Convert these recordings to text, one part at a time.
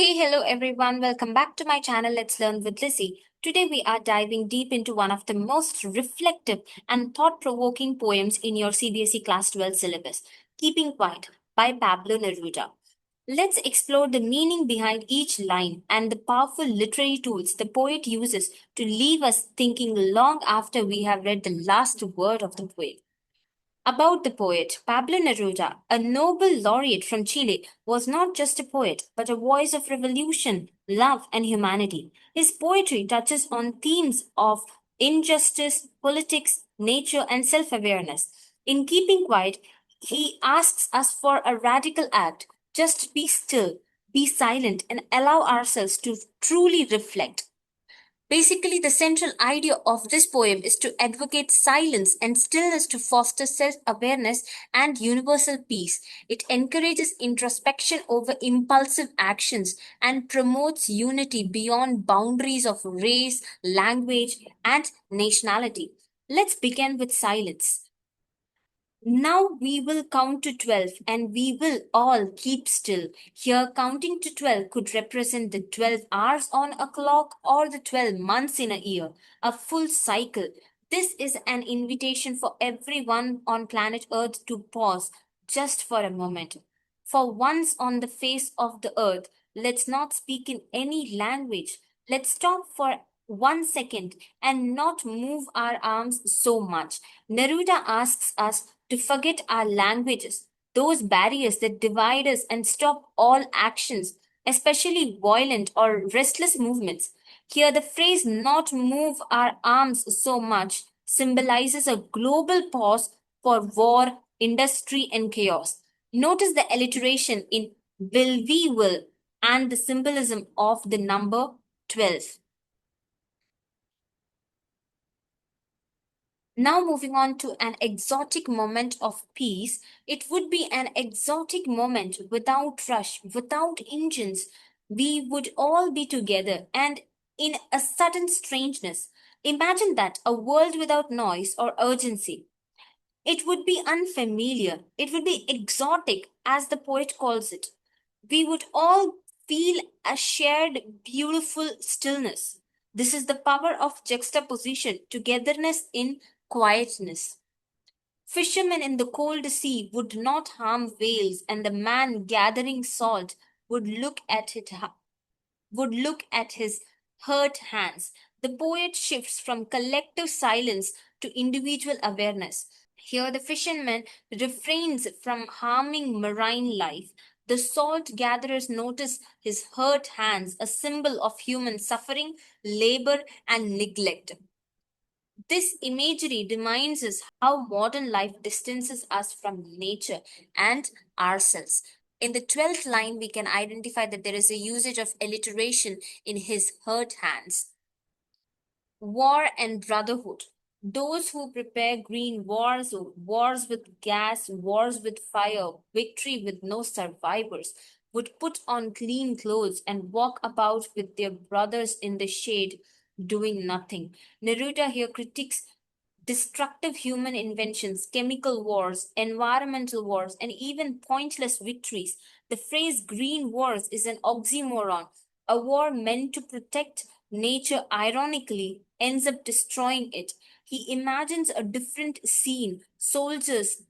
Hey, hello everyone. Welcome back to my channel. Let's learn with Lizzie. Today we are diving deep into one of the most reflective and thought-provoking poems in your CBSE Class 12 syllabus, Keeping Quiet by Pablo Neruda. Let's explore the meaning behind each line and the powerful literary tools the poet uses to leave us thinking long after we have read the last word of the poem. About the poet, Pablo Neruda, a Nobel laureate from Chile, was not just a poet, but a voice of revolution, love, and humanity. His poetry touches on themes of injustice, politics, nature, and self awareness. In Keeping Quiet, he asks us for a radical act just be still, be silent, and allow ourselves to truly reflect. Basically, the central idea of this poem is to advocate silence and stillness to foster self awareness and universal peace. It encourages introspection over impulsive actions and promotes unity beyond boundaries of race, language, and nationality. Let's begin with silence. Now we will count to 12 and we will all keep still. Here, counting to 12 could represent the 12 hours on a clock or the 12 months in a year, a full cycle. This is an invitation for everyone on planet Earth to pause just for a moment. For once on the face of the earth, let's not speak in any language. Let's stop for 1 second and not move our arms so much. Neruda asks us to forget our languages, those barriers that divide us and stop all actions, especially violent or restless movements. Here, the phrase not move our arms so much symbolizes a global pause for war, industry, and chaos. Notice the alliteration in will and the symbolism of the number 12. Now, moving on to an exotic moment of peace, it would be an exotic moment without rush, without engines. We would all be together and in a sudden strangeness. Imagine that a world without noise or urgency. It would be unfamiliar, it would be exotic, as the poet calls it. We would all feel a shared, beautiful stillness. This is the power of juxtaposition, togetherness in quietness. Fishermen in the cold sea would not harm whales, and the man gathering salt would look at his hurt hands. The poet shifts from collective silence to individual awareness. Here, the fisherman refrains from harming marine life. The salt gatherers notice his hurt hands, a symbol of human suffering, labor, and neglect. This imagery reminds us how modern life distances us from nature and ourselves. In the 12th line, we can identify that there is a usage of alliteration in his hurt hands. War and brotherhood. Those who prepare green wars, wars with gas, wars with fire, victory with no survivors, would put on clean clothes and walk about with their brothers in the shade, doing nothing. Neruda here critiques destructive human inventions, chemical wars, environmental wars, and even pointless victories. The phrase green wars is an oxymoron. A war meant to protect nature, ironically, ends up destroying it. He imagines a different scene. Soldiers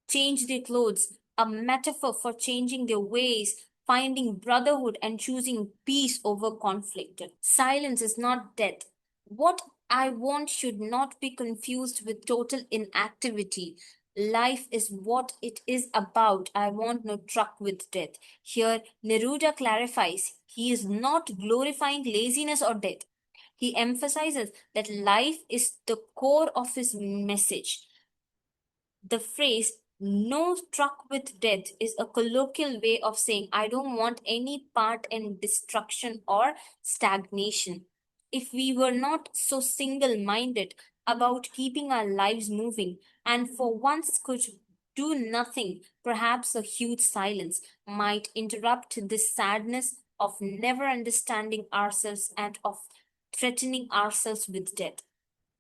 change their clothes, a metaphor for changing their ways, finding brotherhood, and choosing peace over conflict. Silence is not death. What I want should not be confused with total inactivity. Life is what it is about. I want no truck with death. Here, Neruda clarifies he is not glorifying laziness or death. He emphasizes that life is the core of his message. The phrase no truck with death is a colloquial way of saying I don't want any part in destruction or stagnation. If we were not so single minded about keeping our lives moving and for once could do nothing, perhaps a huge silence might interrupt this sadness of never understanding ourselves and of threatening ourselves with death.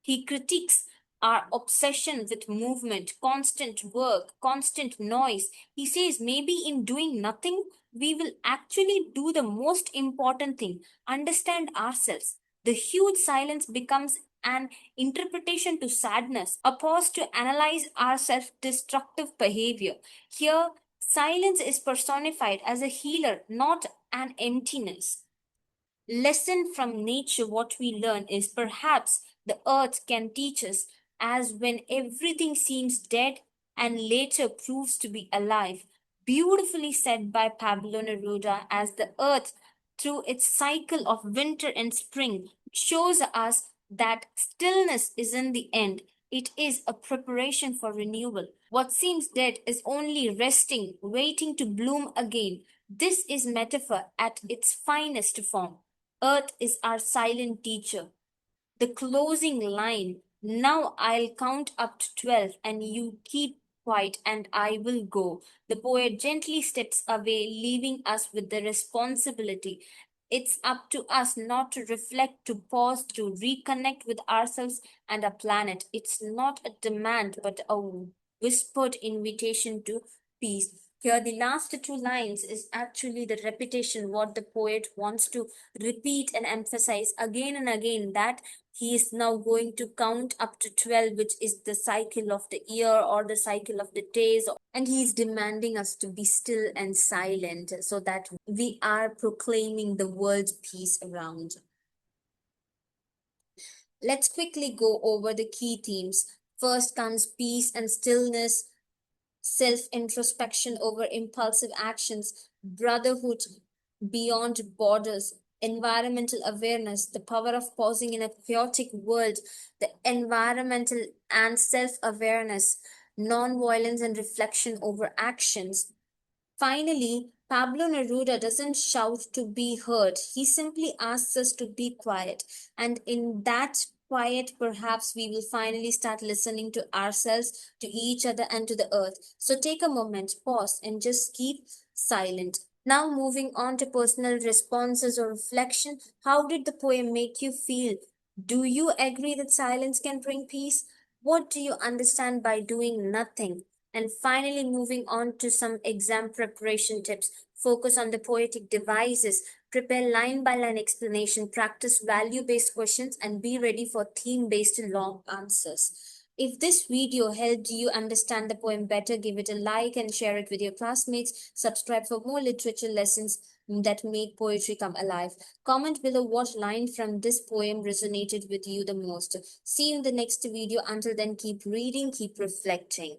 He critiques our obsession with movement, constant work, constant noise. He says maybe in doing nothing, we will actually do the most important thing, understand ourselves. The huge silence becomes an interpretation to sadness, a pause to analyze our self destructive behavior. Here, silence is personified as a healer, not an emptiness. Lesson from nature, what we learn is perhaps the earth can teach us, as when everything seems dead and later proves to be alive. Beautifully said by Pablo Neruda, as the earth, through its cycle of winter and spring, shows us that stillness isn't the end. It is a preparation for renewal. What seems dead is only resting, waiting to bloom again. This is metaphor at its finest form. Earth is our silent teacher. The closing line, now I'll count up to 12 and you keep quiet and I will go. The poet gently steps away, leaving us with the responsibility. It's up to us not to reflect, to pause, to reconnect with ourselves and our planet. It's not a demand, but a whispered invitation to peace. Here, the last two lines is actually the repetition, what the poet wants to repeat and emphasize again and again, that he is now going to count up to 12, which is the cycle of the year or the cycle of the days. And he is demanding us to be still and silent so that we are proclaiming the world's peace around. Let's quickly go over the key themes. First comes peace and stillness, self introspection over impulsive actions, brotherhood beyond borders, environmental awareness, the power of pausing in a chaotic world, the environmental and self awareness, non violence and reflection over actions. Finally, Pablo Neruda doesn't shout to be heard. He simply asks us to be quiet. And in that quiet, perhaps we will finally start listening to ourselves, to each other, and to the earth. So take a moment, pause, and just keep silent. Now, moving on to personal responses or reflection. How did the poem make you feel? Do you agree that silence can bring peace? What do you understand by doing nothing? And finally, moving on to some exam preparation tips. Focus on the poetic devices, prepare line by line explanation, practice value based questions, and be ready for theme based long answers. If this video helped you understand the poem better, give it a like and share it with your classmates. Subscribe for more literature lessons that make poetry come alive. Comment below what line from this poem resonated with you the most. See you in the next video. Until then, keep reading, keep reflecting.